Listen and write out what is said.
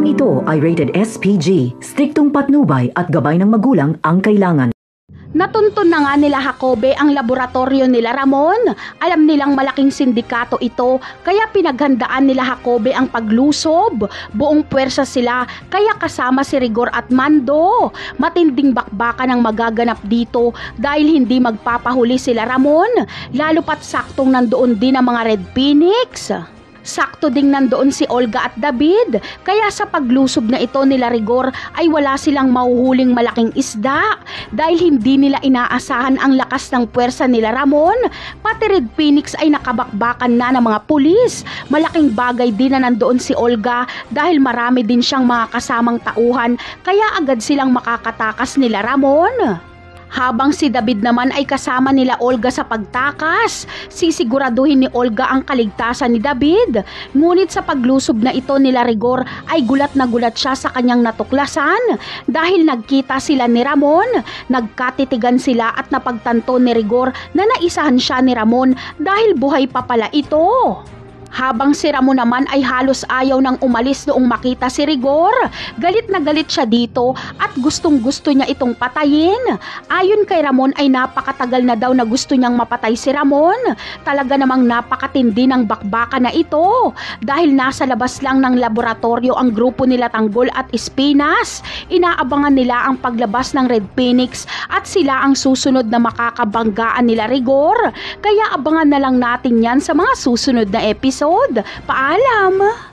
Programang ito ay rated SPG, striktong patnubay at gabay ng magulang ang kailangan. Natuntun na nga nila Jacobe ang laboratorio nila Ramon. Alam nilang malaking sindikato ito, kaya pinaghandaan nila Jacobe ang paglusob. Buong puwersa sila, kaya kasama si Rigor at Mando. Matinding bakbakan ang magaganap dito dahil hindi magpapahuli sila Ramon. Lalo pat saktong nandoon din ang mga Red Phoenix. Sakto ding nandoon si Olga at David, kaya sa paglusob na ito nila Rigor ay wala silang mahuhuling malaking isda dahil hindi nila inaasahan ang lakas ng puwersa nila Ramon. Pati Red Phoenix ay nakabakbakan na ng mga pulis. Malaking bagay din na nandoon si Olga dahil marami din siyang mga kasamang tauhan, kaya agad silang makakatakas nila Ramon. Habang si David naman ay kasama nila Olga sa pagtakas, sisiguraduhin ni Olga ang kaligtasan ni David. Ngunit sa paglusob na ito nila Rigor ay gulat na gulat siya sa kanyang natuklasan dahil nagkita sila ni Ramon. Nagkatitigan sila at napagtanto ni Rigor na naisahan siya ni Ramon dahil buhay pa pala ito. Habang si Ramon naman ay halos ayaw nang umalis noong makita si Rigor. Galit na galit siya dito at gustong gusto niya itong patayin. Ayon kay Ramon ay napakatagal na daw na gusto niyang mapatay si Ramon. Talaga namang napakatindi ng bakbakan na ito. Dahil nasa labas lang ng laboratorio ang grupo nila Tanggol at Espinas. Inaabangan nila ang paglabas ng Red Phoenix at sila ang susunod na makakabanggaan nila Rigor. Kaya abangan na lang natin yan sa mga susunod na episode. Paalam!